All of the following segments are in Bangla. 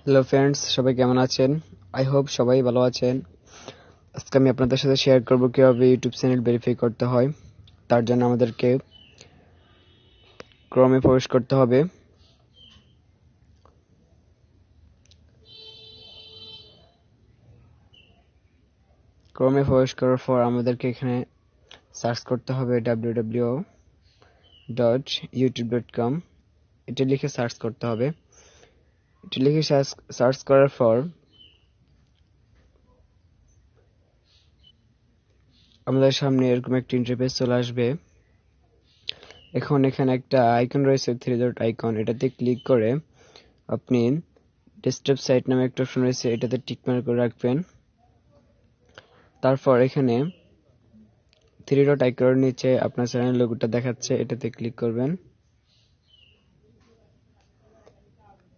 হ্যালো ফ্রেন্ডস, সবাই কেমন আছেন? আই হোপ সবাই ভালো আছেন। আজকে আমি আপনাদের সাথে শেয়ার করব কিভাবে ইউটিউব চ্যানেল ভেরিফাই করতে হয়। তার জন্য আমাদেরকে ক্রোমে প্রবেশ করতে হবে। ক্রোমে প্রবেশ করার পর আমাদেরকে এখানে সার্চ করতে হবে www.youtube.com। এটা লিখে সার্চ করতে হবে। এটা লিখে সার্চ করার পর আমাদের সামনে এরকম একটা ইন্টারফেস চলে আসবে। এখন এখানে একটা আইকন রয়েছে, 3 ডট আইকন। এটাতে ক্লিক করে আপনি ডেস্কটপ সাইট নামে একটা অপশন রয়েছে, এটাতে টিক মার্ক করে রাখবেন। তারপর এখানে 3 ডট আইকনের নিচে আপনার চ্যানেল লোগোটা দেখাচ্ছে, এটাতে ক্লিক করবেন।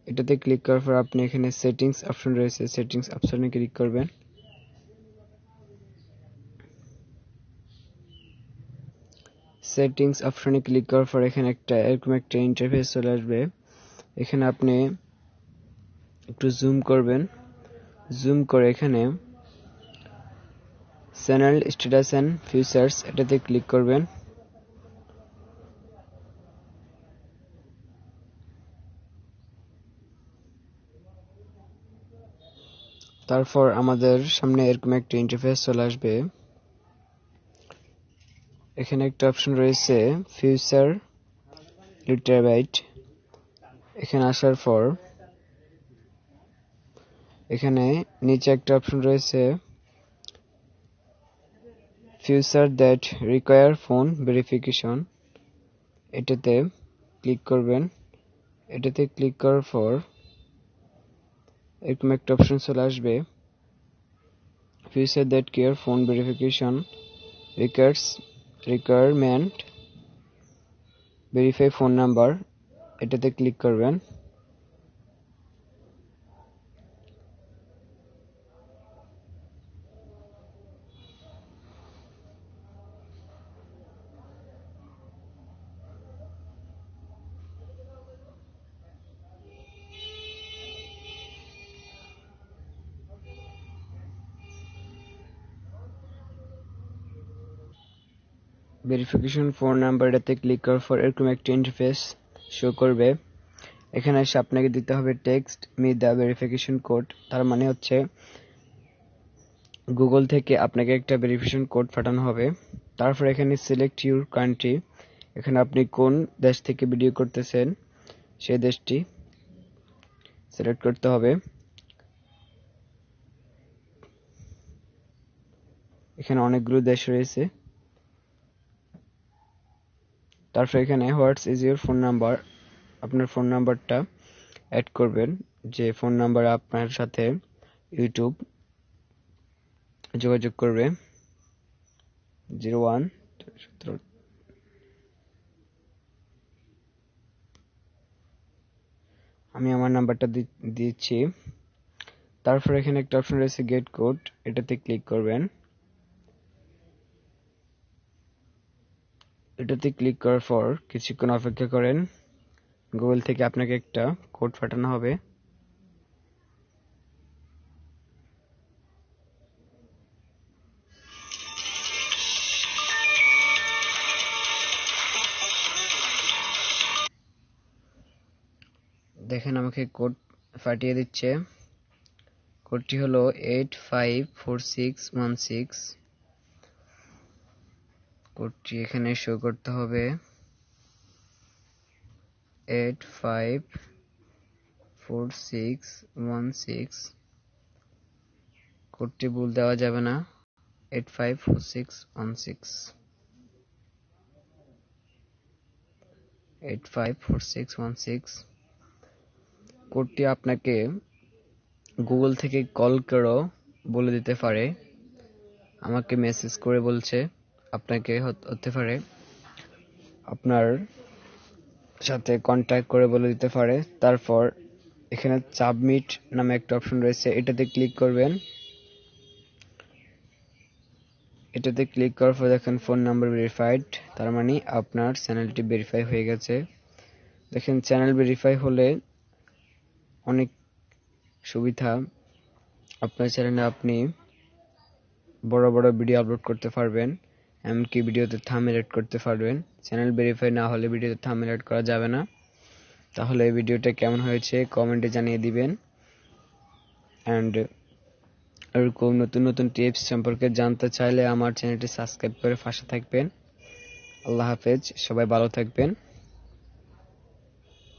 এটাতে ক্লিক করার পর আপনি এখানে সেটিংস অপশন রয়েছে, সেটিংস অপশনে ক্লিক করবেন। সেটিংস অপশনে ক্লিক করার পর এখানে এরকম একটা ইন্টারফেস চলে আসবে। এখানে আপনি একটু জুম করবেন। জুম করে এখানে চ্যানেল স্ট্যাটাস এন্ড ফিচার্স এটাতে ক্লিক করবেন। তারপর আমাদের সামনে এরকম একটা ইন্টারফেস চলে আসবে। এখানে একটা অপশন রয়েছে ফিউচার লিটারবাইট। এখানে আসার পর এখানে নিচে একটা অপশন রয়েছে future that require phone verification. এটাতে ক্লিক করবেন। এটাতে ক্লিক করার পর এরকম একটা অপশন চলে আসবে future that care phone verification requirement verify phone number. এটাতে ক্লিক করবেন। ভেরিফিকেশন ফোন নাম্বার এটাতে ক্লিক করার পর এরকম একটা ইন্টারফেস শো করবে। এখানে এসে আপনাকে দিতে হবে text me the verification code. তার মানে হচ্ছে গুগল থেকে আপনাকে একটা ভেরিফিকেশন কোড পাঠানো হবে। তারপর এখানে সিলেক্ট ইউর কান্ট্রি। এখানে আপনি কোন দেশ থেকে ভিডিও করতেছেন সেই দেশটি সিলেক্ট করতে হবে। এখানে অনেকগুলো দেশ রয়েছে। তারপর এখানে হোয়াটস ইজ ইউর ফোন নাম্বার, আপনার ফোন নাম্বারটা অ্যাড করবেন, যে ফোন নাম্বার আপনার সাথে ইউটিউব যোগাযোগ করবে। 01 আমি আমার নাম্বারটা দিচ্ছি। তারপর এখানে একটা অপশন রয়েছে গেট কোড। এটাতে ক্লিক করবেন। এটাতে ক্লিক করার পর কিছুক্ষণ অপেক্ষা করেন। গুগল থেকে আপনাকে একটা কোড পাঠানো হবে। দেখেন আমাকে কোড পাঠিয়ে দিচ্ছে। কোডটি হলো 854616। কোডটি এখানে শো করতে হবে 854616। কোডটি ভুল দেওয়া যাবে না। 854616 854616। কোডটি আপনাকে গুগল থেকে কল করেও বলে দিতে পারে, আমাকে মেসেজ করে বলছে, আপনাকে হতে পারে আপনার সাথে কন্ট্যাক্ট করে বলে দিতে পারে। তারপর এখানে সাবমিট নামে একটা অপশন রয়েছে, এটাতে ক্লিক করবেন। এটাতে ক্লিক করার পর দেখেন ফোন নাম্বার ভেরিফাইড, তার মানে আপনার চ্যানেলটি ভেরিফাই হয়ে গেছে। দেখেন চ্যানেল ভেরিফাই হলে অনেক সুবিধা, আপনার চ্যানেলে আপনি বড় বড় ভিডিও আপলোড করতে পারবেন, এমনকি ভিডিওতে থাম্বনেল এড করতে পারবেন। চ্যানেল ভেরিফাই না হলে ভিডিওতে থাম্বনেল এড করা যাবে না। তাহলে এই ভিডিওটা কেমন হয়েছে কমেন্টে জানিয়ে দিবেন। অ্যান্ড এরকম নতুন নতুন টিপস সম্পর্কে জানতে চাইলে আমার চ্যানেলটি সাবস্ক্রাইব করে পাশে থাকবেন। আল্লাহ হাফেজ, সবাই ভালো থাকবেন।